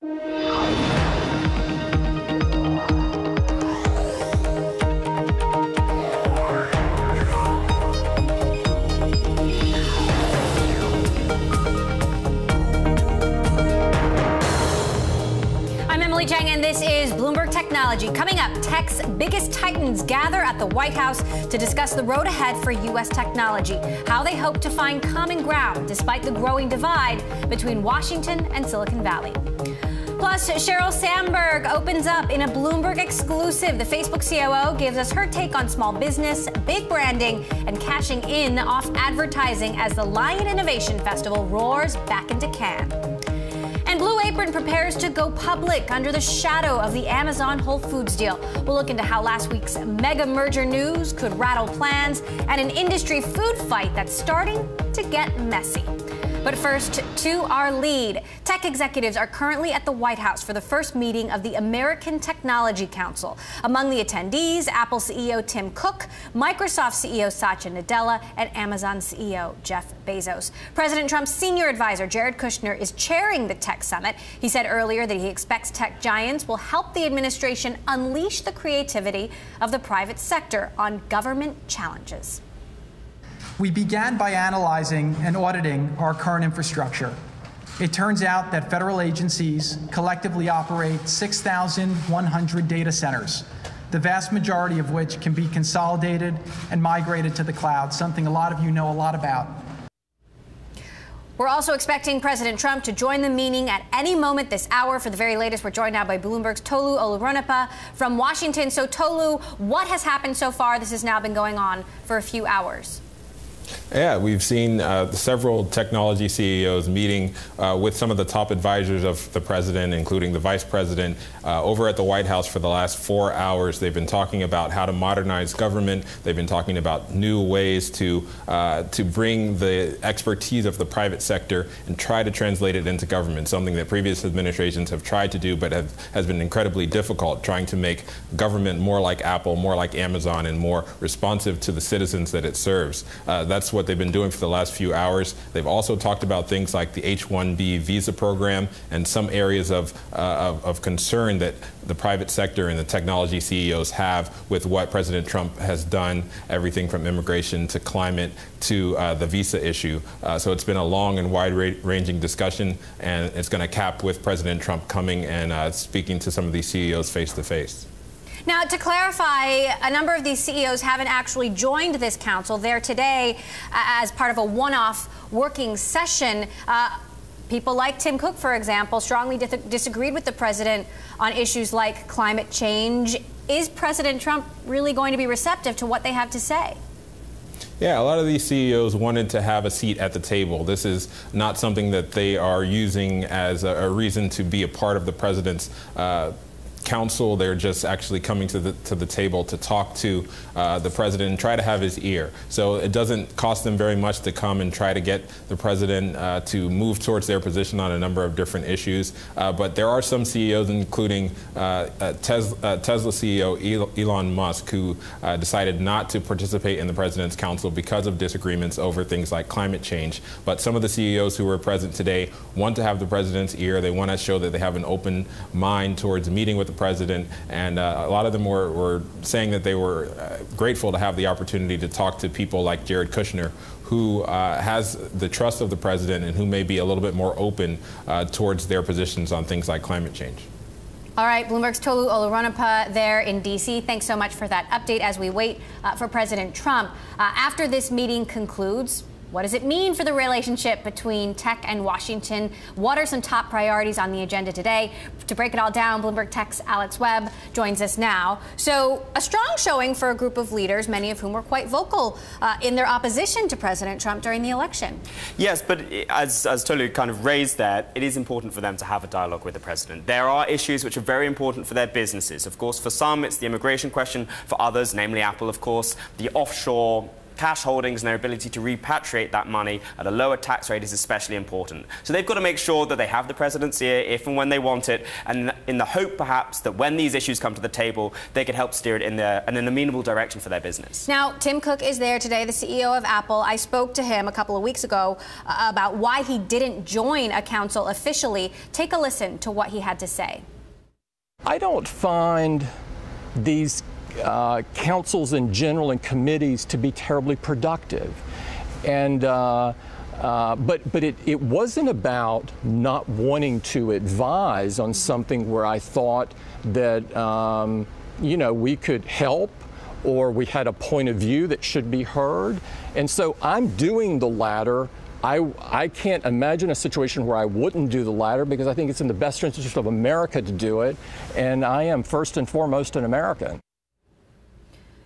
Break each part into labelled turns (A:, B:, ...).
A: And this is Bloomberg Technology. Coming up, tech's biggest titans gather at the White House to discuss the road ahead for U.S. technology, how they hope to find common ground despite the growing divide between Washington and Silicon Valley. Plus, Sheryl Sandberg opens up in a Bloomberg exclusive. The Facebook COO gives us her take on small business, big branding, and cashing in off advertising as the Lion Innovation Festival roars back into Cannes. And Blue Apron prepares to go public under the shadow of the Amazon Whole Foods deal. We'll look into how last week's mega merger news could rattle plans and an industry food fight that's starting to get messy. But first, to our lead. Tech executives are currently at the White House for the first meeting of the American Technology Council. Among the attendees, Apple CEO Tim Cook, Microsoft CEO Satya Nadella, and Amazon CEO Jeff Bezos. President Trump's senior advisor, Jared Kushner, is chairing the tech summit. He said earlier that he expects tech giants will help the administration unleash the creativity of the private sector on government challenges.
B: We began by analyzing and auditing our current infrastructure. It turns out that federal agencies collectively operate 6,100 data centers, the vast majority of which can be consolidated and migrated to the cloud, something a lot of you know a lot about.
A: We're also expecting President Trump to join the meeting at any moment this hour. For the very latest, we're joined now by Bloomberg's Tolu Olorunnipa from Washington. So, Tolu, what has happened so far? This has now been going on for a few hours.
C: Yeah, we've seen several technology CEOs meeting with some of the top advisors of the president, including the vice president, over at the White House for the last 4 hours. They've been talking about how to modernize government. They've been talking about new ways to bring the expertise of the private sector and try to translate it into government, something that previous administrations have tried to do but has been incredibly difficult, trying to make government more like Apple, more like Amazon, and more responsive to the citizens that it serves. That's what they've been doing for the last few hours. They've also talked about things like the H-1B visa program and some areas of concern that the private sector and the technology CEOs have with what President Trump has done, everything from immigration to climate to the visa issue. So it's been a long and wide-ranging discussion, and it's going to cap with President Trump coming and speaking to some of these CEOs face-to-face.
A: Now, to clarify, a number of these CEOs haven't actually joined this council. They're today as part of a one-off working session. People like Tim Cook, for example, strongly disagreed with the president on issues like climate change. Is President Trump really going to be receptive to what they have to say?
C: Yeah, a lot of these CEOs wanted to have a seat at the table. This is not something that they are using as a reason to be a part of the president's council. They're just actually coming to the table to talk to the president and try to have his ear. So it doesn't cost them very much to come and try to get the president to move towards their position on a number of different issues. But there are some CEOs, including Tesla CEO Elon Musk, who decided not to participate in the president's council because of disagreements over things like climate change. But some of the CEOs who were present today want to have the president's ear. They want to show that they have an open mind towards meeting with the president, and a lot of them were saying that they were grateful to have the opportunity to talk to people like Jared Kushner, who has the trust of the president and who may be a little bit more open towards their positions on things like climate change.
A: All right, Bloomberg's Tolu Olorunnipa there in D.C. Thanks so much for that update as we wait for President Trump. After this meeting concludes, what does it mean for the relationship between tech and Washington? What are some top priorities on the agenda today? To break it all down, Bloomberg Tech's Alex Webb joins us now. So a strong showing for a group of leaders, many of whom were quite vocal in their opposition to President Trump during the election.
D: Yes, but as Tolu kind of raised that, it is important for them to have a dialogue with the president. There are issues which are very important for their businesses. Of course, for some, it's the immigration question. For others, namely Apple, of course, the offshore cash holdings and their ability to repatriate that money at a lower tax rate is especially important. So they've got to make sure that they have the presidency if and when they want it, and in the hope perhaps that when these issues come to the table, they can help steer it in an amenable direction for their business.
A: Now, Tim Cook is there today, the CEO of Apple. I spoke to him a couple of weeks ago about why he didn't join a council officially. Take a listen to what he had to say.
E: I don't find these councils in general and committees to be terribly productive. And but it wasn't about not wanting to advise on something where I thought that we could help or we had a point of view that should be heard. And so I'm doing the latter. I can't imagine a situation where I wouldn't do the latter because I think it's in the best interest of America to do it. And I am first and foremost an American.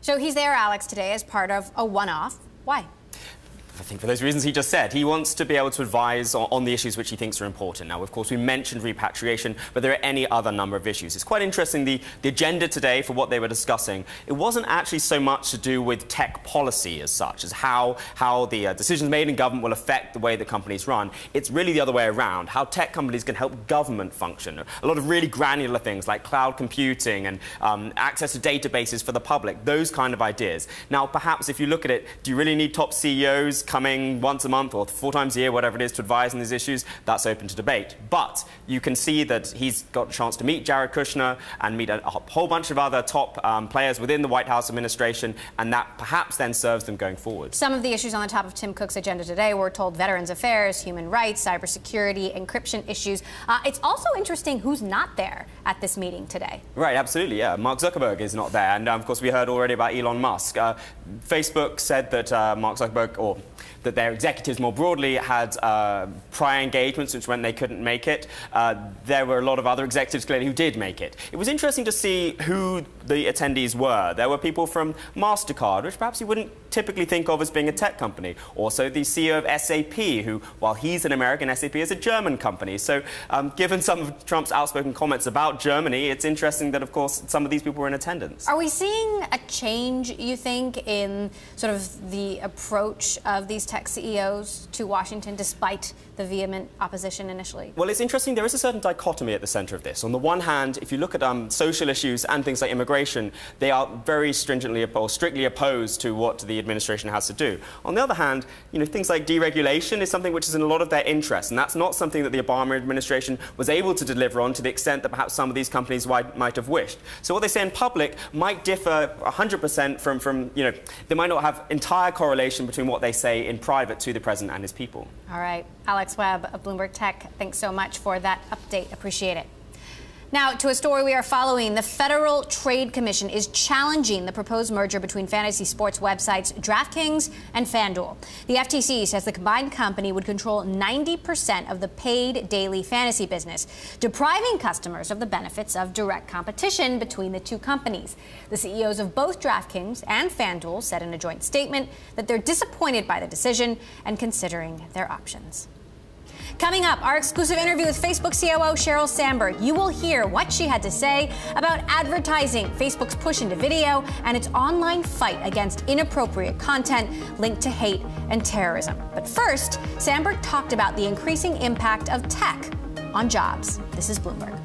A: So he's there, Alex, today as part of a one-off. Why?
D: I think for those reasons he just said. He wants to be able to advise on the issues which he thinks are important. Now, of course, we mentioned repatriation, but there are any other number of issues. It's quite interesting, the agenda today for what they were discussing, it wasn't actually so much to do with tech policy as such, as how the decisions made in government will affect the way that companies run. It's really the other way around, how tech companies can help government function. A lot of really granular things like cloud computing and access to databases for the public, those kind of ideas. Now, perhaps if you look at it, do you really need top CEOs coming once a month or 4 times a year, whatever it is, to advise on these issues? That's open to debate. But you can see that he's got a chance to meet Jared Kushner and meet a whole bunch of other top players within the White House administration, and that perhaps then serves them going forward. Some
A: of the issues on the top of Tim Cook's agenda today were told Veterans Affairs, human rights, cybersecurity, encryption issues. It's also interesting who's not there at this meeting today.
D: Right, absolutely, yeah. Mark Zuckerberg is not there, and of course we heard already about Elon Musk. Facebook said that Mark Zuckerberg, or that their executives more broadly had prior engagements, which meant they couldn't make it. There were a lot of other executives clearly who did make it. It was interesting to see who the attendees were. There were people from MasterCard, which perhaps you wouldn't typically think of as being a tech company. Also the CEO of SAP, who, while he's an American, SAP is a German company. So given some of Trump's outspoken comments about Germany, it's interesting that, of course, some of these people were in attendance.
A: Are we seeing a change, you think, in sort of the approach of these tech CEOs to Washington, despite the vehement opposition initially?
D: Well, it's interesting. There is a certain dichotomy at the center of this. On the one hand, if you look at social issues and things like immigration, they are very stringently or strictly opposed to what the administration has to do. On the other hand, things like deregulation is something which is in a lot of their interest, and that's not something that the Obama administration was able to deliver on to the extent that perhaps some of these companies might have wished. So what they say in public might differ 100% from they might not have entire correlation between what they say in private to the president and his people.
A: All right. Alex Webb of Bloomberg Tech, thanks so much for that update. Appreciate it. Now, to a story we are following. The Federal Trade Commission is challenging the proposed merger between fantasy sports websites DraftKings and FanDuel. The FTC says the combined company would control 90% of the paid daily fantasy business, depriving customers of the benefits of direct competition between the two companies. The CEOs of both DraftKings and FanDuel said in a joint statement that they're disappointed by the decision and considering their options. Coming up, our exclusive interview with Facebook COO Sheryl Sandberg. You will hear what she had to say about advertising, Facebook's push into video, and its online fight against inappropriate content linked to hate and terrorism. But first, Sandberg talked about the increasing impact of tech on jobs. This is Bloomberg.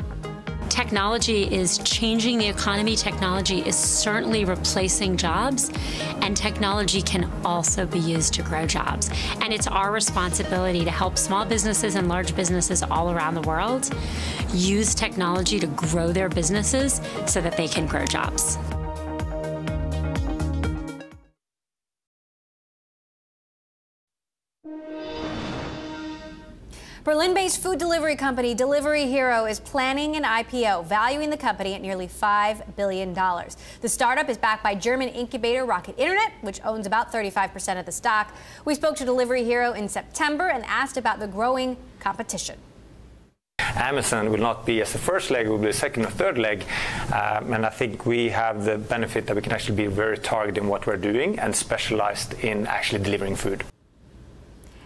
F: Technology is changing the economy. Technology is certainly replacing jobs, and technology can also be used to grow jobs. And it's our responsibility to help small businesses and large businesses all around the world use technology to grow their businesses so that they can grow jobs.
A: Berlin-based food delivery company Delivery Hero is planning an IPO, valuing the company at nearly $5 billion. The startup is backed by German incubator Rocket Internet, which owns about 35% of the stock. We spoke to Delivery Hero in September and asked about the growing competition.
G: Amazon will not be as the first leg, it will be the second or third leg. And I think we have the benefit that we can actually be very targeted in what we're doing and specialized in actually delivering food.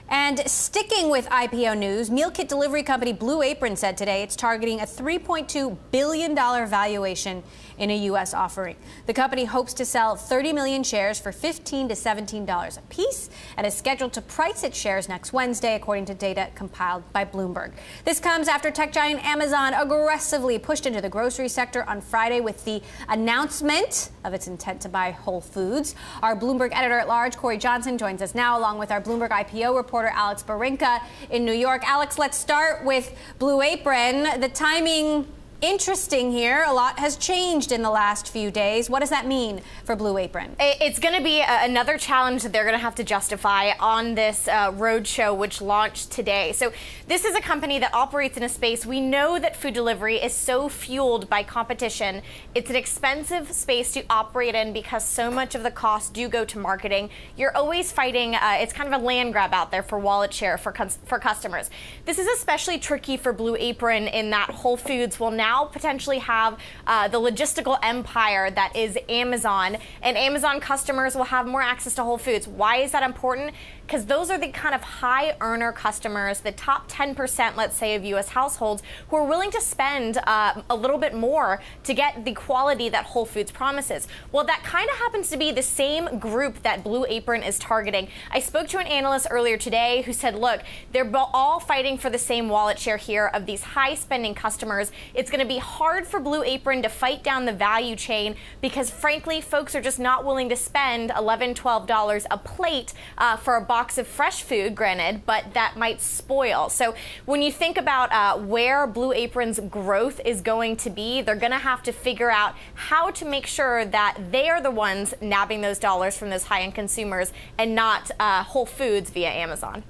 A: And sticking with IPO news, meal kit delivery company Blue Apron said today it's targeting a $3.2 billion valuation in a U.S. offering. The company hopes to sell 30 million shares for $15 to $17 a piece and is scheduled to price its shares next Wednesday, according to data compiled by Bloomberg. This comes after tech giant Amazon aggressively pushed into the grocery sector on Friday with the announcement of its intent to buy Whole Foods. Our Bloomberg editor-at-large, Corey Johnson, joins us now, along with our Bloomberg IPO reporter, Alex Barinka, in New York. Alex, let's start with Blue Apron. The timing interesting here. A lot has changed in the last few days. What does that mean for Blue Apron?
H: It's going to be another challenge that they're going to have to justify on this roadshow, which launched today. So this is a company that operates in a space. We know that food delivery is so fueled by competition. It's an expensive space to operate in because so much of the costs do go to marketing. You're always fighting. It's kind of a land grab out there for wallet share for customers. This is especially tricky for Blue Apron in that Whole Foods will now potentially have the logistical empire that is Amazon, and Amazon customers will have more access to Whole Foods. Why is that important? Because those are the kind of high earner customers, the top 10%, let's say, of U.S. households who are willing to spend a little bit more to get the quality that Whole Foods promises. Well, that kind of happens to be the same group that Blue Apron is targeting. I spoke to an analyst earlier today who said, look, they're all fighting for the same wallet share here of these high spending customers. It's going to be hard for Blue Apron to fight down the value chain because, frankly, folks are just not willing to spend $11, $12 a plate for a box of fresh food, granted, but that might spoil. So when you think about where Blue Apron's growth is going to be, they're going to have to figure out how to make sure that they are the ones nabbing those dollars from those high-end consumers and not Whole Foods via Amazon.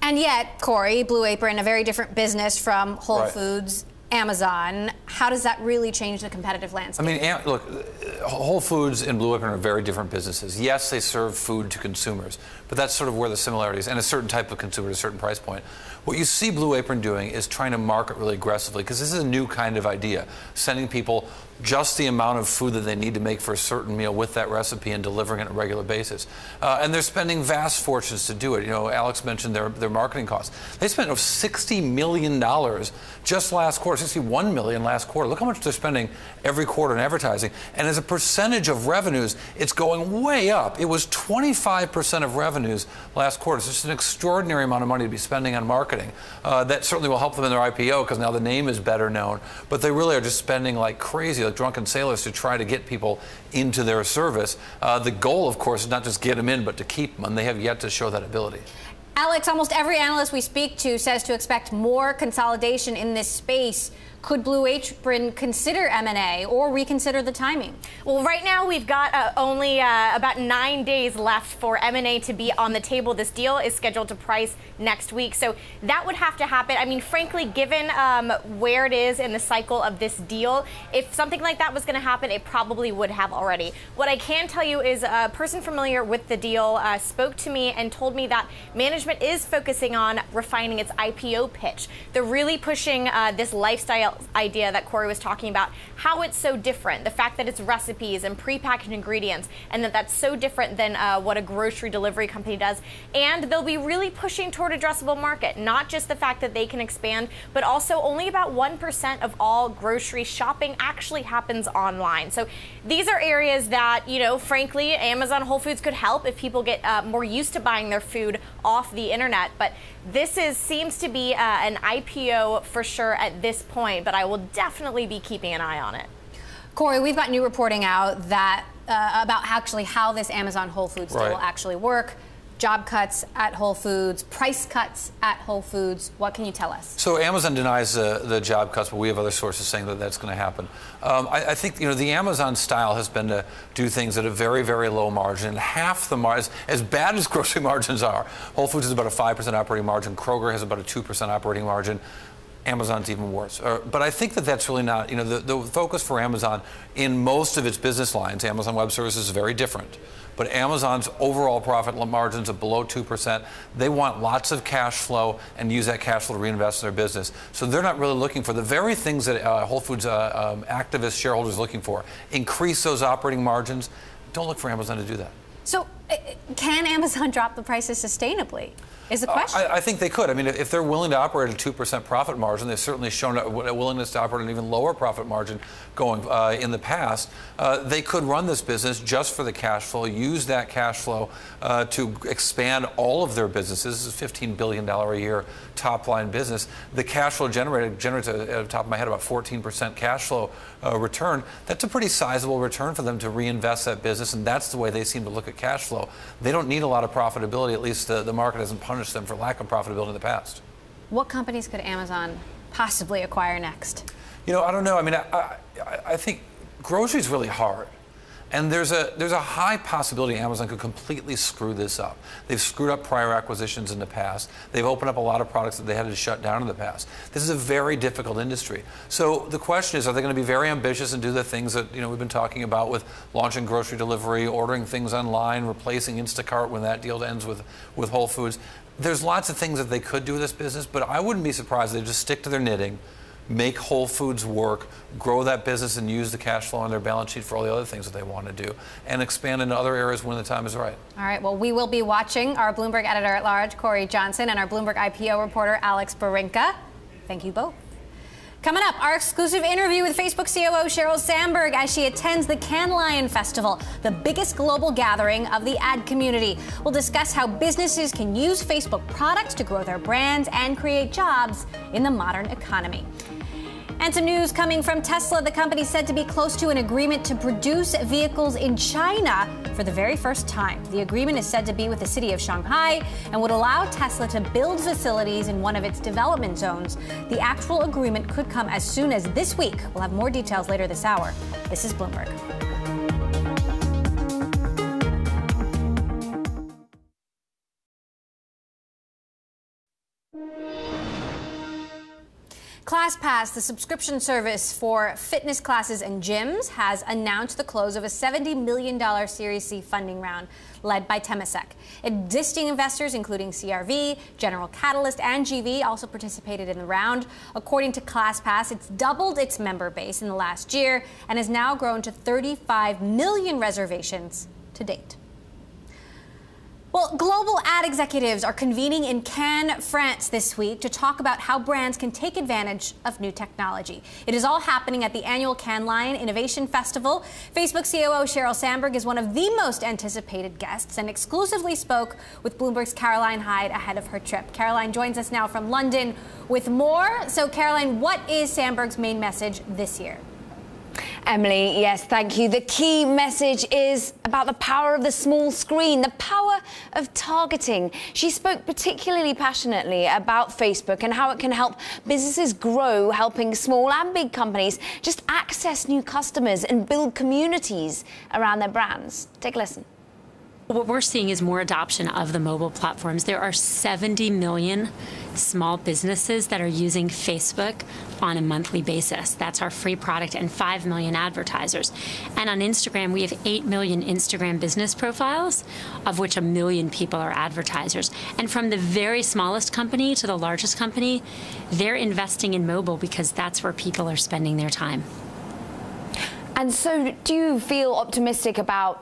A: And yet, Corey, Blue Apron, a very different business from Whole Foods, Amazon. How does that really change the competitive landscape?
I: I mean, look, Whole Foods and Blue Apron are very different businesses. Yes, they serve food to consumers, but that's sort of where the similarities, and a certain type of consumer at a certain price point. What you see Blue Apron doing is trying to market really aggressively, because this is a new kind of idea, sending people just the amount of food that they need to make for a certain meal with that recipe and delivering it on a regular basis. And they're spending vast fortunes to do it. You know, Alex mentioned their marketing costs. They spent $60 million just last quarter, $61 million last quarter. Look how much they're spending every quarter in advertising. And as a percentage of revenues, it's going way up. It was 25% of revenues last quarter. So it's an extraordinary amount of money to be spending on marketing. That certainly will help them in their IPO because now the name is better known. But they really are just spending like crazy, like drunken sailors, to try to get people into their service. The goal, of course, is not just get them in, but to keep them. And they have yet to show that ability.
A: Alex, almost every analyst we speak to says to expect more consolidation in this space. Could Blue Apron consider M&A or reconsider the timing?
H: Well, right now we've got only about 9 days left for M&A to be on the table. This deal is scheduled to price next week, so that would have to happen. I mean, frankly, given where it is in the cycle of this deal, if something like that was going to happen, it probably would have already. What I can tell you is a person familiar with the deal spoke to me and told me that management is focusing on refining its IPO pitch. They're really pushing this lifestyle idea that Corey was talking about, how it's so different, the fact that it's recipes and prepackaged ingredients, and that's so different than what a grocery delivery company does. And they'll be really pushing toward addressable market, not just the fact that they can expand, but also only about 1% of all grocery shopping actually happens online. So these are areas that, you know, frankly, Amazon, Whole Foods could help if people get more used to buying their food off the internet. But this seems to be an IPO for sure at this point, but I will definitely be keeping an eye on it.
A: Corey, we've got new reporting out that about actually how this Amazon Whole Foods deal will actually work. Job cuts at Whole Foods, price cuts at Whole Foods. What can you tell us?
I: So Amazon denies the job cuts, but we have other sources saying that that's going to happen. I think, you know, the Amazon style has been to do things at a very, very low margin. Half the margin, as bad as grocery margins are, Whole Foods is about a 5% operating margin. Kroger has about a 2% operating margin. Amazon's even worse. But I think that that's really not, you know, the focus for Amazon in most of its business lines, Amazon Web Services, is very different. But Amazon's overall profit margins are below 2%. They want lots of cash flow and use that cash flow to reinvest in their business. So they're not really looking for the very things that Whole Foods activist shareholders are looking for. Increase those operating margins. Don't look for Amazon to do that.
A: So can Amazon drop the prices sustainably? is the question.
I: I think they could. I mean, if they're willing to operate at a 2% profit margin, they've certainly shown a willingness to operate at an even lower profit margin going in the past. They could run this business just for the cash flow, use that cash flow to expand all of their businesses. This is a $15 billion a year top line business. The cash flow generates, at the top of my head, about 14% cash flow return. That's a pretty sizable return for them to reinvest that business, and that's the way they seem to look at cash flow. They don't need a lot of profitability. At least the market hasn't punished them for lack of profitability in the past.
A: What companies could Amazon possibly acquire next?
I: You know, I don't know. I mean, I think grocery is really hard. And there's a high possibility Amazon could completely screw this up. They've screwed up prior acquisitions in the past. They've opened up a lot of products that they had to shut down in the past. This is a very difficult industry. So the question is, are they going to be very ambitious and do the things that we've been talking about with launching grocery delivery, ordering things online, replacing Instacart when that deal ends with Whole Foods? There's lots of things that they could do with this business, but I wouldn't be surprised if they just stick to their knitting, make Whole Foods work, grow that business and use the cash flow on their balance sheet for all the other things that they want to do, and expand into other areas when the time is right.
A: All right, well, we will be watching our Bloomberg editor-at-large, Corey Johnson, and our Bloomberg IPO reporter, Alex Barinka. Thank you both. Coming up, our exclusive interview with Facebook COO Sheryl Sandberg as she attends the Cannes Lion Festival, the biggest global gathering of the ad community. We'll discuss how businesses can use Facebook products to grow their brands and create jobs in the modern economy. And some news coming from Tesla. The company said to be close to an agreement to produce vehicles in China for the very first time. The agreement is said to be with the city of Shanghai and would allow Tesla to build facilities in one of its development zones. The actual agreement could come as soon as this week. We'll have more details later this hour. This is Bloomberg. ClassPass, the subscription service for fitness classes and gyms, has announced the close of a $70 million Series C funding round led by Temasek. Existing investors, including CRV, General Catalyst, and GV, also participated in the round. According to ClassPass, it's doubled its member base in the last year and has now grown to 35 million reservations to date. Well, global ad executives are convening in Cannes, France this week to talk about how brands can take advantage of new technology. It is all happening at the annual Cannes Lion Innovation Festival. Facebook COO Sheryl Sandberg is one of the most anticipated guests and exclusively spoke with Bloomberg's Caroline Hyde ahead of her trip. Caroline joins us now from London with more. So, Caroline, what is Sandberg's main message this year?
J: Emily, yes, thank you. The key message is about the power of the small screen, the power of targeting. She spoke particularly passionately about Facebook and how it can help businesses grow, helping small and big companies just access new customers and build communities around their brands. Take a listen.
F: What we're seeing is more adoption of the mobile platforms. There are 70 million small businesses that are using Facebook on a monthly basis. That's our free product, and 5 million advertisers. And on Instagram, we have 8 million Instagram business profiles, of which 1 million people are advertisers. And from the very smallest company to the largest company, they're investing in mobile because that's where people are spending their time.
J: And so do you feel optimistic about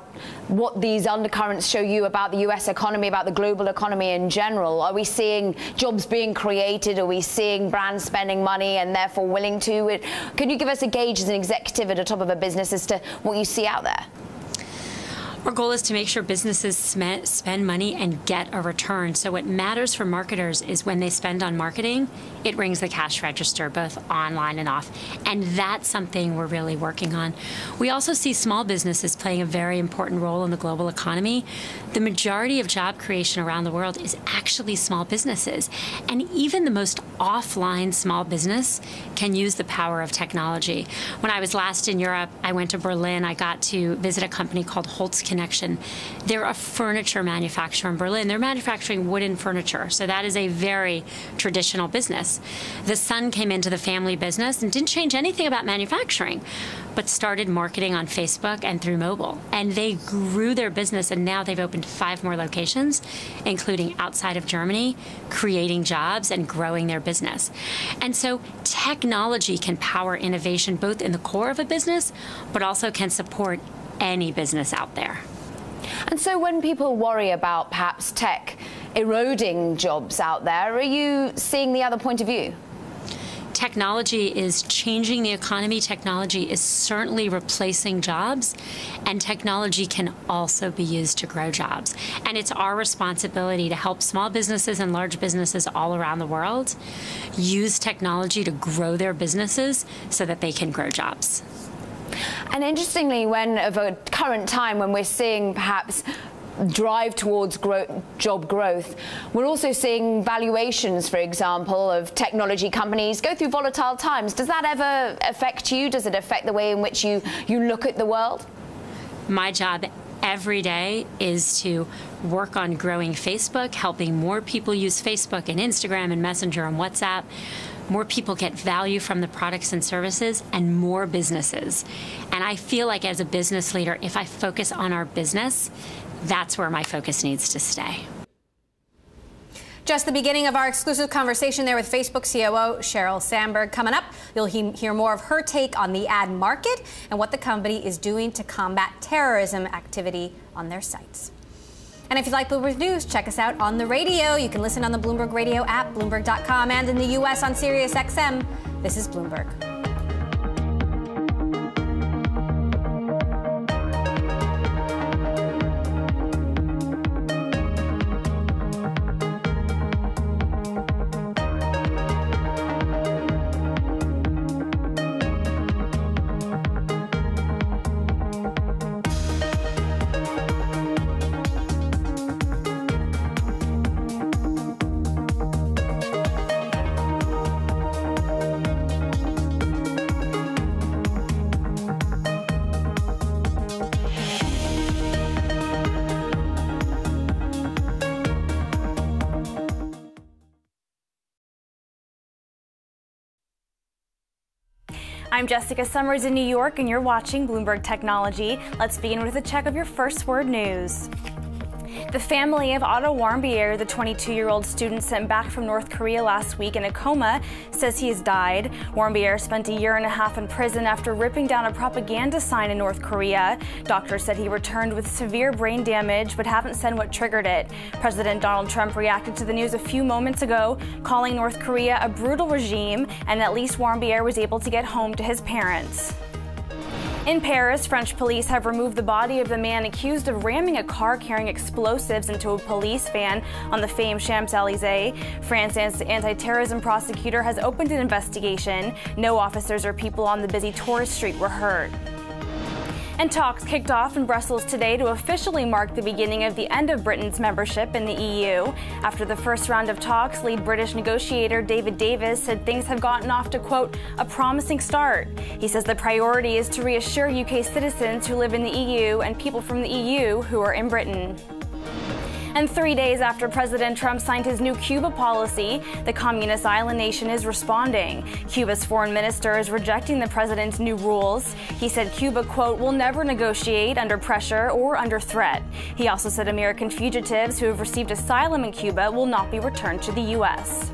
J: what these undercurrents show you about the US economy, about the global economy in general? Are we seeing jobs being created? Are we seeing brands spending money and therefore willing to? Can you give us a gauge as an executive at the top of a business as to what you see out there?
F: Our goal is to make sure businesses spend money and get a return. So what matters for marketers is when they spend on marketing, it rings the cash register, both online and off. And that's something we're really working on. We also see small businesses playing a very important role in the global economy. The majority of job creation around the world is actually small businesses. And even the most offline small business can use the power of technology. When I was last in Europe, I went to Berlin. I got to visit a company called Holtz Connection. They're a furniture manufacturer in Berlin. They're manufacturing wooden furniture. So that is a very traditional business. The son came into the family business and didn't change anything about manufacturing, but started marketing on Facebook and through mobile. And they grew their business, and now they've opened 5 more locations, including outside of Germany, creating jobs and growing their business. And so technology can power innovation both in the core of a business, but also can support any business out there.
J: And so when people worry about perhaps tech eroding jobs out there. Are you seeing the other point of view?
F: Technology is changing the economy. Technology is certainly replacing jobs, and technology can also be used to grow jobs. And it's our responsibility to help small businesses and large businesses all around the world use technology to grow their businesses so that they can grow jobs.
J: And interestingly, when of a current time when we're seeing perhaps drive towards job growth, we're also seeing valuations, for example, of technology companies go through volatile times. Does that ever affect you? Does it affect the way in which you look at the world?
F: My job every day is to work on growing Facebook, helping more people use Facebook and Instagram and Messenger and WhatsApp. More people get value from the products and services, and more businesses. And I feel like as a business leader, if I focus on our business, that's where my focus needs to stay.
A: Just the beginning of our exclusive conversation there with Facebook COO Sheryl Sandberg. Coming up, you'll hear more of her take on the ad market and what the company is doing to combat terrorism activity on their sites. And if you like Bloomberg News, check us out on the radio. You can listen on the Bloomberg Radio app, Bloomberg.com, and in the U.S. on Sirius XM. This is Bloomberg.
K: I'm Jessica Summers in New York, and you're watching Bloomberg Technology. Let's begin with a check of your first word news. The family of Otto Warmbier, the 22-year-old student sent back from North Korea last week in a coma, says he has died. Warmbier spent a year and a half in prison after ripping down a propaganda sign in North Korea. Doctors said he returned with severe brain damage, but haven't said what triggered it. President Donald Trump reacted to the news a few moments ago, calling North Korea a brutal regime, and at least Warmbier was able to get home to his parents. In Paris, French police have removed the body of the man accused of ramming a car carrying explosives into a police van on the famed Champs-Élysées. France's anti-terrorism prosecutor has opened an investigation. No officers or people on the busy tourist street were hurt. And talks kicked off in Brussels today to officially mark the beginning of the end of Britain's membership in the EU. After the first round of talks, lead British negotiator David Davis said things have gotten off to, quote, a promising start. He says the priority is to reassure UK citizens who live in the EU and people from the EU who are in Britain. And 3 days after President Trump signed his new Cuba policy, the communist island nation is responding. Cuba's foreign minister is rejecting the president's new rules. He said Cuba, quote, will never negotiate under pressure or under threat. He also said American fugitives who have received asylum in Cuba will not be returned to the U.S.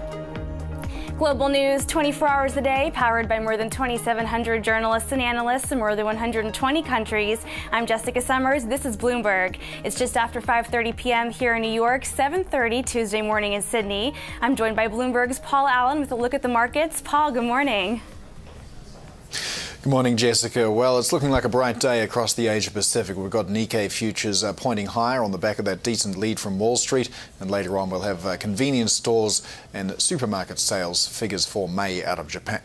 K: Global news 24 hours a day, powered by more than 2,700 journalists and analysts in more than 120 countries. I'm Jessica Summers. This is Bloomberg. It's just after 5:30 p.m. here in New York, 7:30 Tuesday morning in Sydney. I'm joined by Bloomberg's Paul Allen with a look at the markets. Paul, good morning.
L: Good morning, Jessica. Well, it's looking like a bright day across the Asia Pacific. We've got Nikkei futures pointing higher on the back of that decent lead from Wall Street. And later on, we'll have convenience stores and supermarket sales figures for May out of Japan.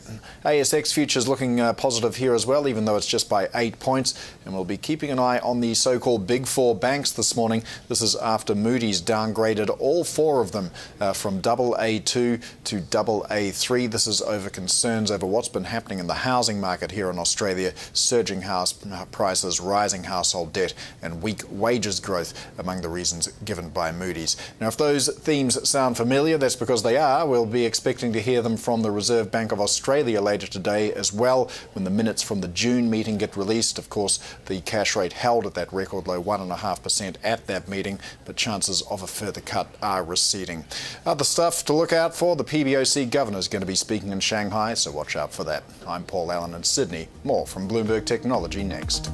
L: ASX futures looking positive here as well, even though it's just by 8 points. And we'll be keeping an eye on the so-called Big Four banks this morning. This is after Moody's downgraded all four of them from AA2 to AA3. This is over concerns over what's been happening in the housing market here in Australia, surging house prices, rising household debt and weak wages growth among the reasons given by Moody's. Now, if those themes sound familiar, that's because they are. We'll be expecting to hear them from the Reserve Bank of Australia later today as well, when the minutes from the June meeting get released. Of course, the cash rate held at that record low 1.5% at that meeting, but chances of a further cut are receding. Other stuff to look out for: the PBOC governor is going to be speaking in Shanghai, so watch out for that. I'm Paul Allen in Sydney. More from Bloomberg Technology next.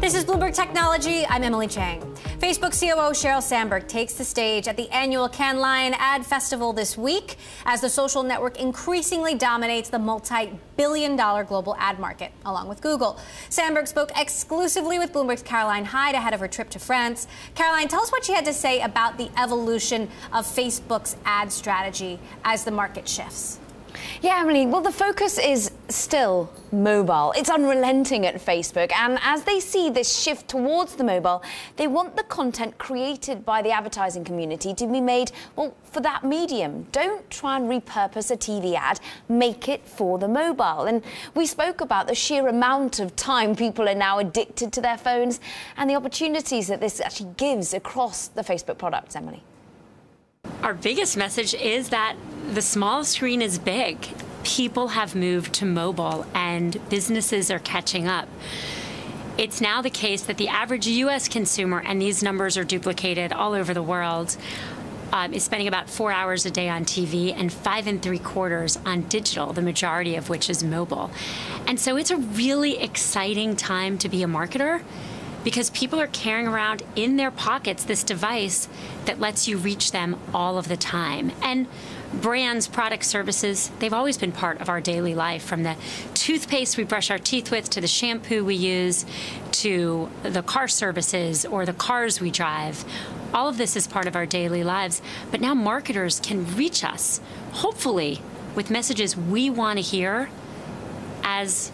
A: This is Bloomberg Technology. I'm Emily Chang. Facebook COO Sheryl Sandberg takes the stage at the annual Cannes Lion Ad Festival this week as the social network increasingly dominates the multi-billion-dollar global ad market, along with Google. Sandberg spoke exclusively with Bloomberg's Caroline Hyde ahead of her trip to France. Caroline, tell us what she had to say about the evolution of Facebook's ad strategy as the market shifts.
J: Yeah, Emily, well, the focus is still mobile. It's unrelenting at Facebook. And as they see this shift towards the mobile, they want the content created by the advertising community to be made, well, for that medium. Don't try and repurpose a TV ad. Make it for the mobile. And we spoke about the sheer amount of time people are now addicted to their phones and the opportunities that this actually gives across the Facebook products, Emily.
F: Our biggest message is that the small screen is big. People have moved to mobile and businesses are catching up. It's now the case that the average U.S. consumer, and these numbers are duplicated all over the world, is spending about 4 hours a day on TV and 5 3/4 on digital, the majority of which is mobile. And so it's a really exciting time to be a marketer, because people are carrying around in their pockets this device that lets you reach them all of the time. And brands, products, services, they've always been part of our daily life, from the toothpaste we brush our teeth with to the shampoo we use to the car services or the cars we drive. All of this is part of our daily lives. But now marketers can reach us, hopefully, with messages we want to hear as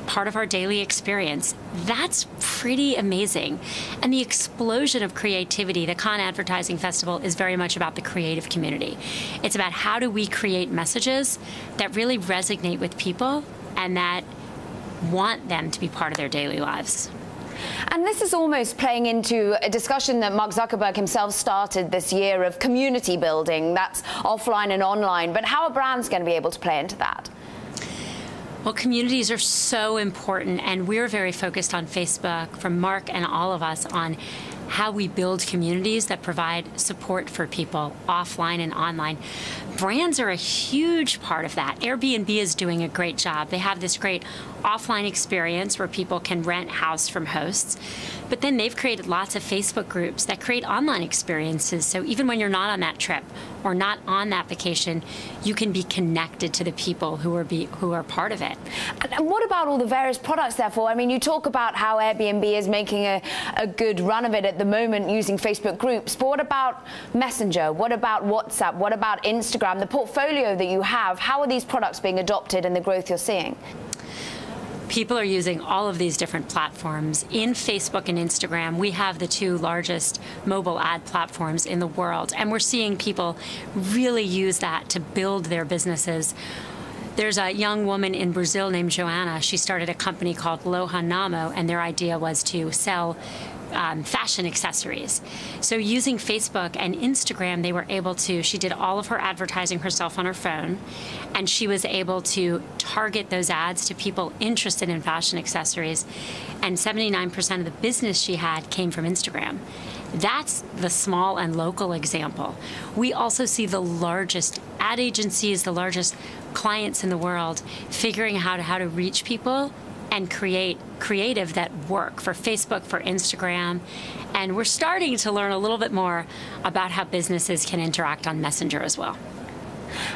F: part of our daily experience. That's pretty amazing. And the explosion of creativity, the Cannes Advertising Festival, is very much about the creative community. It's about how do we create messages that really resonate with people and that want them to be part of their daily lives.
J: And this is almost playing into a discussion that Mark Zuckerberg himself started this year of community building. That's offline and online. But how are brands going to be able to play into that?
F: Well, communities are so important, and we're very focused on Facebook, from Mark and all of us, on how we build communities that provide support for people offline and online. Brands are a huge part of that. Airbnb is doing a great job. They have this great offline experience where people can rent house from hosts. But then they've created lots of Facebook groups that create online experiences. So even when you're not on that trip or not on that vacation, you can be connected to the people who are part of it.
J: And what about all the various products, therefore? I mean, you talk about how Airbnb is making a good run of it at the moment using Facebook groups. But what about Messenger? What about WhatsApp? What about Instagram? The portfolio that you have, how are these products being adopted and the growth you're seeing?
F: People are using all of these different platforms. In Facebook and Instagram, we have the two largest mobile ad platforms in the world, and we're seeing people really use that to build their businesses. There's a young woman in Brazil named Joanna. She started a company called Loja Namo, and their idea was to sell fashion accessories. So using Facebook and Instagram, they were able to, she did all of her advertising herself on her phone, and she was able to target those ads to people interested in fashion accessories, and 79% of the business she had came from Instagram. That's the small and local example. We also see the largest ad agencies, the largest clients in the world, figuring out how to reach people and create creative that work for Facebook, for Instagram. And we're starting to learn a little bit more about how businesses can interact on Messenger as well.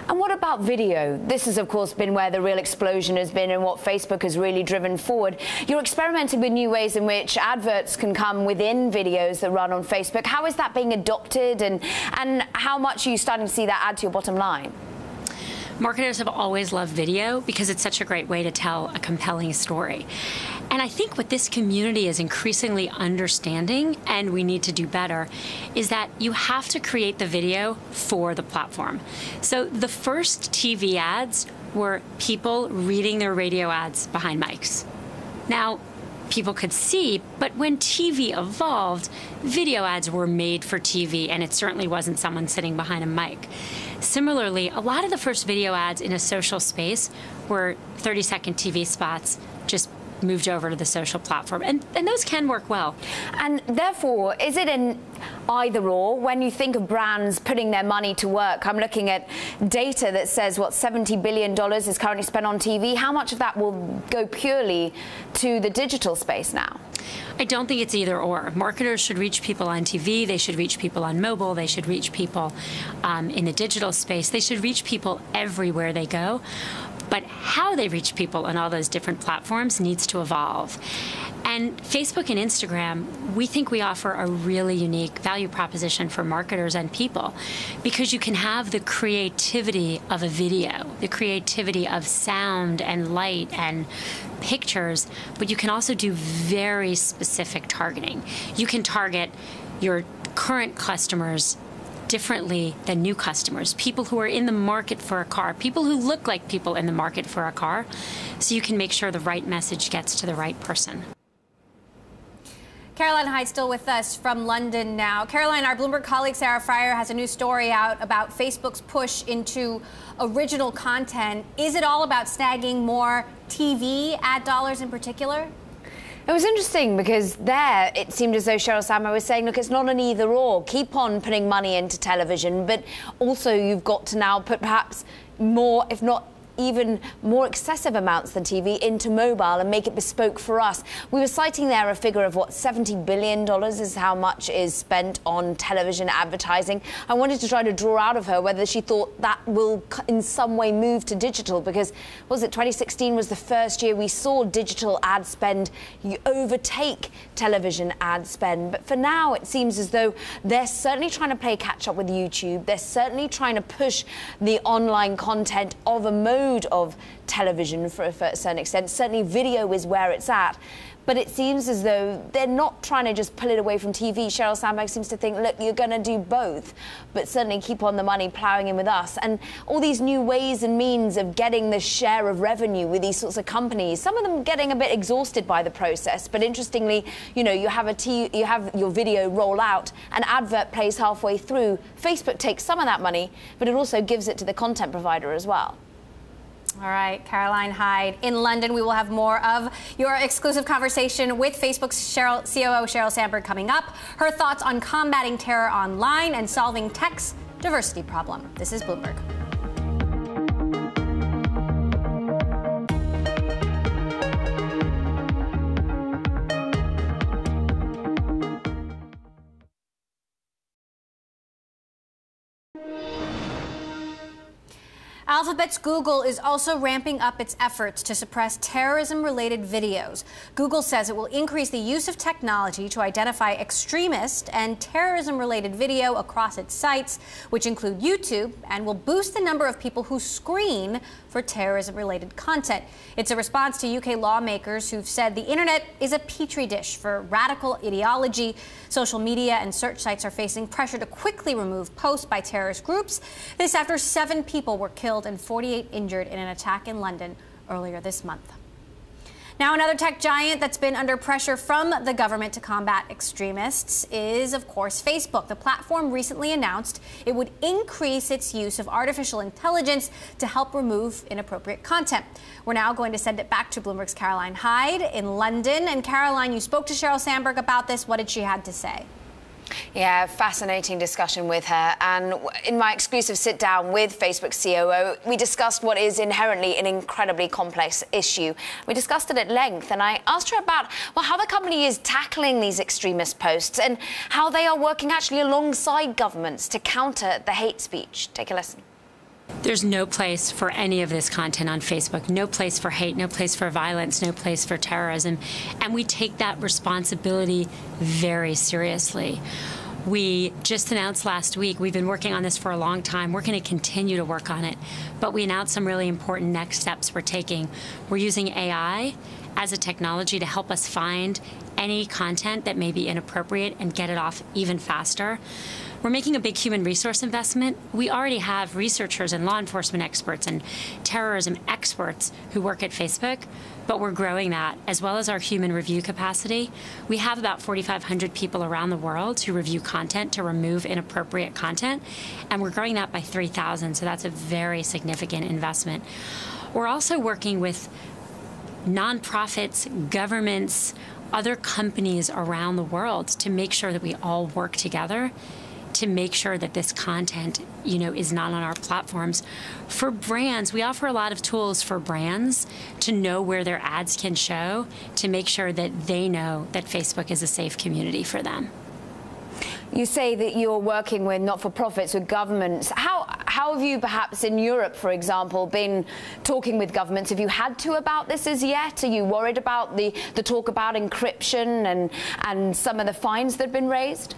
J: And what about video? This has, of course, been where the real explosion has been and what Facebook has really driven forward. You're experimenting with new ways in which adverts can come within videos that run on Facebook. How is that being adopted, and how much are you starting to see that add to your bottom line?
F: Marketers have always loved video because it's such a great way to tell a compelling story. And I think what this community is increasingly understanding, and we need to do better, is that you have to create the video for the platform. So the first TV ads were people reading their radio ads behind mics. Now, people could see, but when TV evolved, video ads were made for TV, and it certainly wasn't someone sitting behind a mic. Similarly, a lot of the first video ads in a social space were 30-second TV spots just moved over to the social platform, and those can work well.
J: And therefore, is it an either-or when you think of brands putting their money to work? I'm looking at data that says, what, $70 billion is currently spent on TV. How much of that will go purely to the digital space now?
F: I don't think it's either or. Marketers should reach people on TV. They should reach people on mobile. They should reach people in the digital space. They should reach people everywhere they go. But how they reach people on all those different platforms needs to evolve. And Facebook and Instagram, we think we offer a really unique value proposition for marketers and people, because you can have the creativity of a video, the creativity of sound and light and pictures, but you can also do very specific targeting. You can target your current customers differently than new customers, people who are in the market for a car, people who look like people in the market for a car, so you can make sure the right message gets to the right person.
A: Caroline Hyde still with us from London now. Caroline, our Bloomberg colleague Sarah Fryer has a new story out about Facebook's push into original content. Is it all about snagging more TV ad dollars in particular?
J: It was interesting because there it seemed as though Sheryl Sandberg was saying, look, it's not an either or. Keep on putting money into television, but also you've got to now put perhaps more, if not even more excessive amounts than TV into mobile and make it bespoke for us. We were citing there a figure of what, $70 billion is how much is spent on television advertising. I wanted to try to draw out of her whether she thought that will in some way move to digital, because was it 2016 was the first year we saw digital ad spend overtake television ad spend. But for now, it seems as though they're certainly trying to play catch up with YouTube. They're certainly trying to push the online content of a mode of television for a certain extent. Certainly video is where it's at, but it seems as though they're not trying to just pull it away from TV. Sheryl Sandberg seems to think, look, you're going to do both, but certainly keep on the money ploughing in with us. And all these new ways and means of getting the share of revenue with these sorts of companies, some of them getting a bit exhausted by the process. But interestingly, you know, you have your video roll out, an advert plays halfway through. Facebook takes some of that money, but it also gives it to the content provider as well.
A: All right, Caroline Hyde in London. We will have more of your exclusive conversation with Facebook's COO Sheryl Sandberg coming up. Her thoughts on combating terror online and solving tech's diversity problem. This is Bloomberg. Alphabet's Google is also ramping up its efforts to suppress terrorism-related videos. Google says it will increase the use of technology to identify extremist and terrorism-related video across its sites, which include YouTube, and will boost the number of people who screen for terrorism-related content. It's a response to UK lawmakers who've said the internet is a petri dish for radical ideology. Social media and search sites are facing pressure to quickly remove posts by terrorist groups. This after 7 people were killed and 48 injured in an attack in London earlier this month. Now, another tech giant that's been under pressure from the government to combat extremists is, of course, Facebook. The platform recently announced it would increase its use of artificial intelligence to help remove inappropriate content. We're now going to send it back to Bloomberg's Caroline Hyde in London. And Caroline, you spoke to Sheryl Sandberg about this. What did she have to say?
J: Yeah, fascinating discussion with her. And in my exclusive sit down with Facebook's COO, we discussed what is inherently an incredibly complex issue. We discussed it at length, and I asked her about, well, how the company is tackling these extremist posts and how they are working actually alongside governments to counter the hate speech. Take a listen.
F: There's no place for any of this content on Facebook, no place for hate, no place for violence, no place for terrorism. And we take that responsibility very seriously. We just announced last week, we've been working on this for a long time. We're going to continue to work on it. But we announced some really important next steps we're taking. We're using AI as a technology to help us find any content that may be inappropriate and get it off even faster. We're making a big human resource investment. We already have researchers and law enforcement experts and terrorism experts who work at Facebook, but we're growing that, as well as our human review capacity. We have about 4,500 people around the world who review content to remove inappropriate content, and we're growing that by 3,000, so that's a very significant investment. We're also working with nonprofits, governments, other companies around the world to make sure that we all work together to make sure that this content, is not on our platforms. For brands, we offer a lot of tools for brands to know where their ads can show, to make sure that they know that Facebook is a safe community for them.
J: You say that you're working with not-for-profits, with governments. How have you, perhaps in Europe, for example, been talking with governments? Have you had to about this as yet? Are you worried about the talk about encryption and some of the fines that have been raised?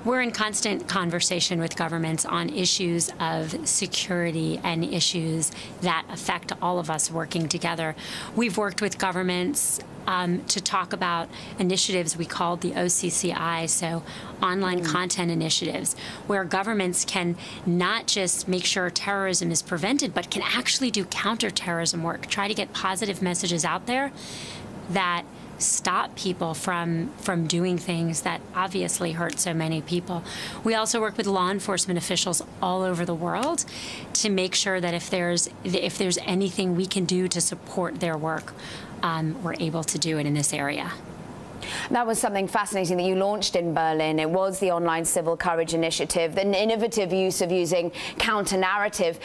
F: We're in constant conversation with governments on issues of security and issues that affect all of us working together. We've worked with governments to talk about initiatives we called the OCCI, so online content initiatives, where governments can not just make sure terrorism is prevented, but can actually do counterterrorism work, try to get positive messages out there that stop people from doing things that obviously hurt so many people. We also work with law enforcement officials all over the world to make sure that if there's anything we can do to support their work, we're able to do it in this area.
J: That was something fascinating that you launched in Berlin. It was the Online Civil Courage Initiative, an innovative use of using counter-narrative.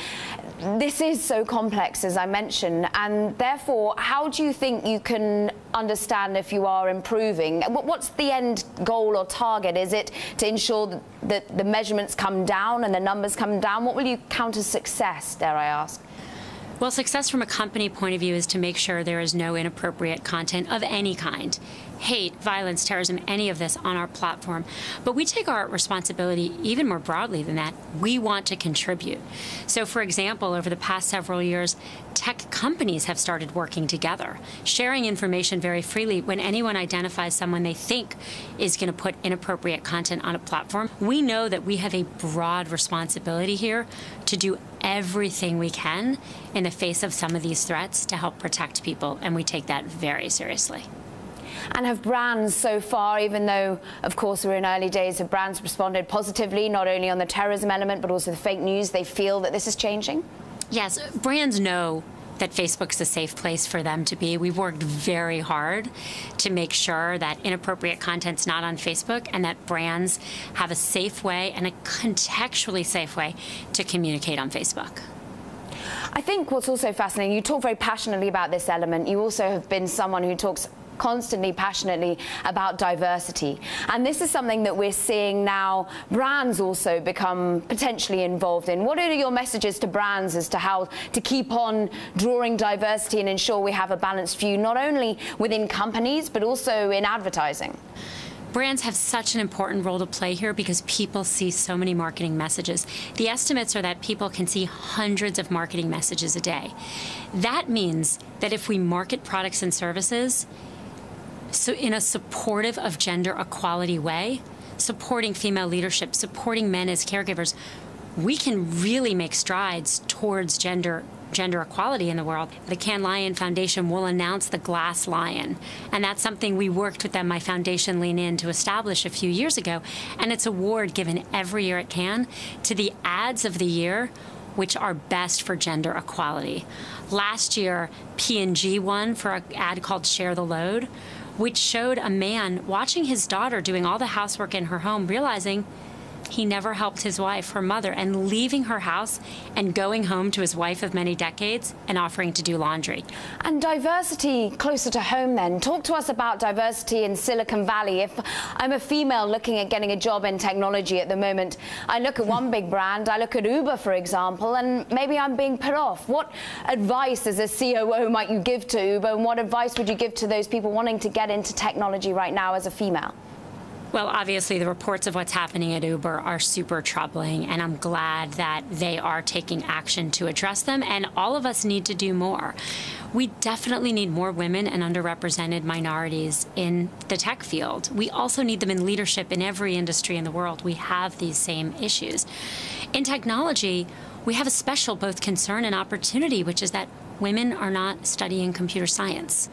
J: This is so complex, as I mentioned, and therefore, how do you think you can understand if you are improving? What's the end goal or target? Is it to ensure that the measurements come down and the numbers come down? What will you count as success, dare I ask?
F: Well, success from a company point of view is to make sure there is no inappropriate content of any kind. Hate, violence, terrorism, any of this on our platform. But we take our responsibility even more broadly than that. We want to contribute. So, for example, over the past several years, tech companies have started working together, sharing information very freely. When anyone identifies someone they think is going to put inappropriate content on a platform, we know that we have a broad responsibility here to do everything we can in the face of some of these threats to help protect people, and we take that very seriously.
J: And have brands so far, even though, of course, we're in early days, have brands responded positively, not only on the terrorism element, but also the fake news? They feel that this is changing?
F: Yes, brands know that Facebook's a safe place for them to be. We've worked very hard to make sure that inappropriate content's not on Facebook and that brands have a safe way and a contextually safe way to communicate on Facebook.
J: I think what's also fascinating, you talk very passionately about this element. You also have been someone who talks constantly, passionately about diversity. And this is something that we're seeing now brands also become potentially involved in. What are your messages to brands as to how to keep on drawing diversity and ensure we have a balanced view, not only within companies, but also in advertising?
F: Brands have such an important role to play here because people see so many marketing messages. The estimates are that people can see hundreds of marketing messages a day. That means that if we market products and services so in a supportive of gender equality way, supporting female leadership, supporting men as caregivers, we can really make strides towards gender equality in the world. The Cannes Lion Foundation will announce the Glass Lion, and that's something we worked with them, my foundation, Lean In, to establish a few years ago, and it's an award given every year at Cannes to the ads of the year which are best for gender equality. Last year, P&G won for an ad called Share the Load, which showed a man watching his daughter doing all the housework in her home, realizing he never helped his wife, her mother, and leaving her house and going home to his wife of many decades and offering to do laundry.
J: And diversity closer to home then. Talk to us about diversity in Silicon Valley. If I'm a female looking at getting a job in technology at the moment, I look at one big brand, I look at Uber, for example, and maybe I'm being put off. What advice as a COO might you give to Uber, and what advice would you give to those people wanting to get into technology right now as a female?
F: Well, obviously, the reports of what's happening at Uber are super troubling, and I'm glad that they are taking action to address them, and all of us need to do more. We definitely need more women and underrepresented minorities in the tech field. We also need them in leadership in every industry in the world. We have these same issues. In technology, we have a special both concern and opportunity, which is that women are not studying computer science.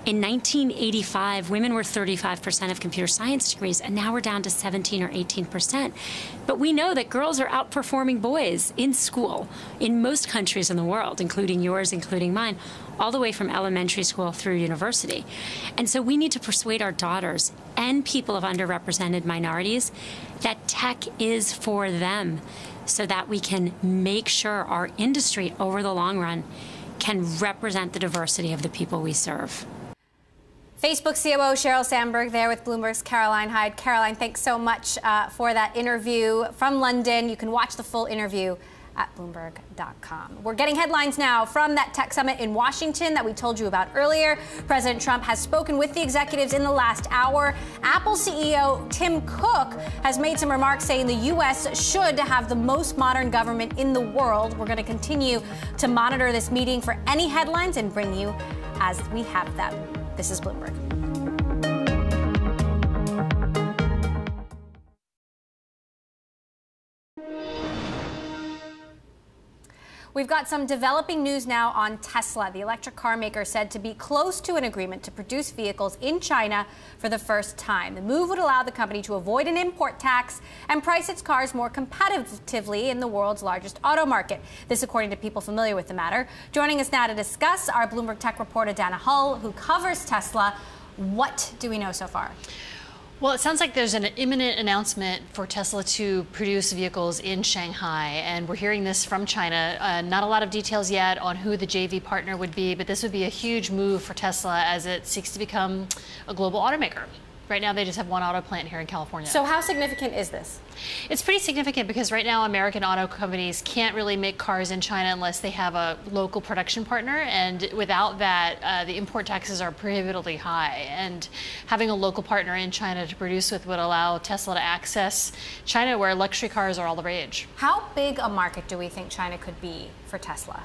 F: In 1985, women were 35% of computer science degrees, and now we're down to 17 or 18%. But we know that girls are outperforming boys in school in most countries in the world, including yours, including mine, all the way from elementary school through university. And so we need to persuade our daughters and people of underrepresented minorities that tech is for them, so that we can make sure our industry over the long run can represent the diversity of the people we serve.
A: Facebook COO Sheryl Sandberg there with Bloomberg's Caroline Hyde. Caroline, thanks so much for that interview from London. You can watch the full interview at Bloomberg.com. We're getting headlines now from that tech summit in Washington that we told you about earlier. President Trump has spoken with the executives in the last hour. Apple CEO Tim Cook has made some remarks saying the U.S. should have the most modern government in the world. We're going to continue to monitor this meeting for any headlines and bring you as we have them. This is Bloomberg. We've got some developing news now on Tesla. The electric car maker said to be close to an agreement to produce vehicles in China for the first time. The move would allow the company to avoid an import tax and price its cars more competitively in the world's largest auto market. This, according to people familiar with the matter. Joining us now to discuss, our Bloomberg Tech reporter Dana Hull, who covers Tesla. What do we know so far?
M: Well, it sounds like there's an imminent announcement for Tesla to produce vehicles in Shanghai, and we're hearing this from China. Not a lot of details yet on who the JV partner would be, but this would be a huge move for Tesla as it seeks to become a global automaker. Right now, they just have one auto plant here in California.
A: So how significant is this?
M: It's pretty significant because right now American auto companies can't really make cars in China unless they have a local production partner. And without that, the import taxes are prohibitively high. And having a local partner in China to produce with would allow Tesla to access China, where luxury cars are all the rage.
A: How big a market do we think China could be for Tesla?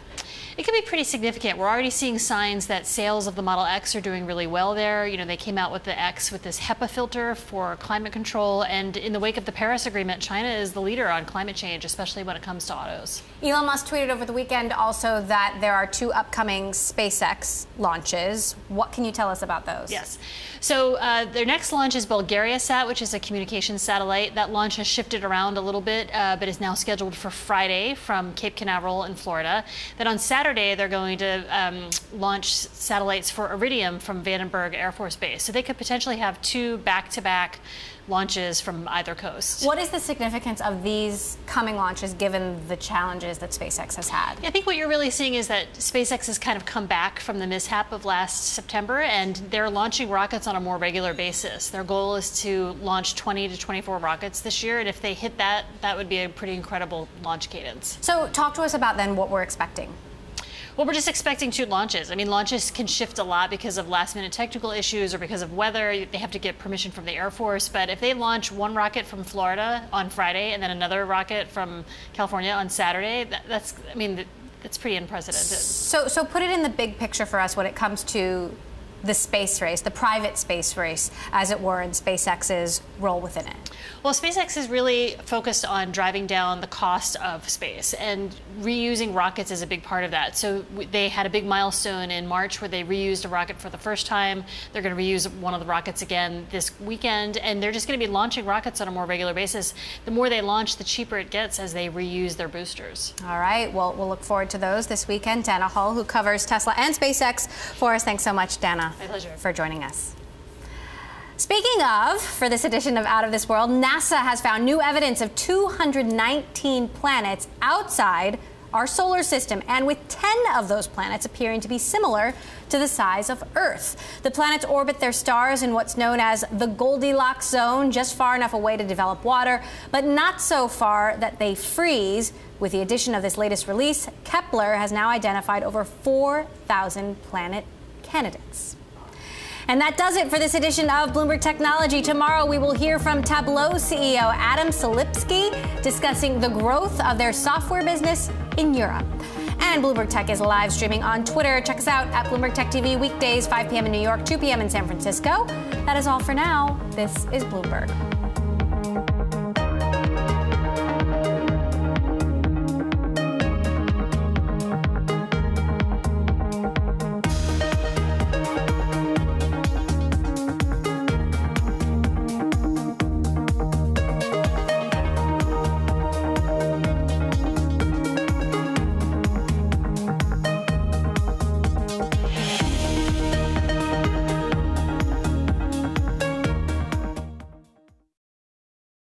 M: It could be pretty significant. We're already seeing signs that sales of the Model X are doing really well there. You know, they came out with the X with this HEPA filter for climate control. And in the wake of the Paris Agreement, China is the leader on climate change, especially when it comes to autos.
A: Elon Musk tweeted over the weekend also that there are 2 upcoming SpaceX launches. What can you tell us about those?
M: Yes. So their next launch is BulgariaSat, which is a communications satellite. That launch has shifted around a little bit, but is now scheduled for Friday from Cape Canaveral in Florida. Then on Saturday, they're going to launch satellites for Iridium from Vandenberg Air Force Base. So they could potentially have 2 back-to-back launches from either coast.
A: What is the significance of these coming launches given the challenges that SpaceX has had?
M: I think what you're really seeing is that SpaceX has kind of come back from the mishap of last September, and they're launching rockets on a more regular basis. Their goal is to launch 20 to 24 rockets this year, and if they hit that, that would be a pretty incredible launch cadence.
A: So talk to us about then what we're expecting.
M: Well, we're just expecting 2 launches. I mean, launches can shift a lot because of last-minute technical issues or because of weather. They have to get permission from the Air Force. But if they launch 1 rocket from Florida on Friday and then another rocket from California on Saturday, that's pretty unprecedented.
A: So put it in the big picture for us when it comes to the space race, the private space race, as it were, and SpaceX's role within it?
M: Well, SpaceX is really focused on driving down the cost of space, and reusing rockets is a big part of that. So they had a big milestone in March where they reused a rocket for the first time. They're going to reuse one of the rockets again this weekend, and they're just going to be launching rockets on a more regular basis. The more they launch, the cheaper it gets as they reuse their boosters.
A: All right. Well, we'll look forward to those this weekend. Dana Hull, who covers Tesla and SpaceX for us. Thanks so much, Dana.
M: My pleasure.
A: For joining us. Speaking of, for this edition of Out of This World, NASA has found new evidence of 219 planets outside our solar system, and with 10 of those planets appearing to be similar to the size of Earth. The planets orbit their stars in what's known as the Goldilocks zone, just far enough away to develop water, but not so far that they freeze. With the addition of this latest release, Kepler has now identified over 4,000 planet candidates. And that does it for this edition of Bloomberg Technology. Tomorrow we will hear from Tableau CEO Adam Selipsky discussing the growth of their software business in Europe. And Bloomberg Tech is live streaming on Twitter. Check us out at Bloomberg Tech TV weekdays, 5 p.m. in New York, 2 p.m. in San Francisco. That is all for now. This is Bloomberg.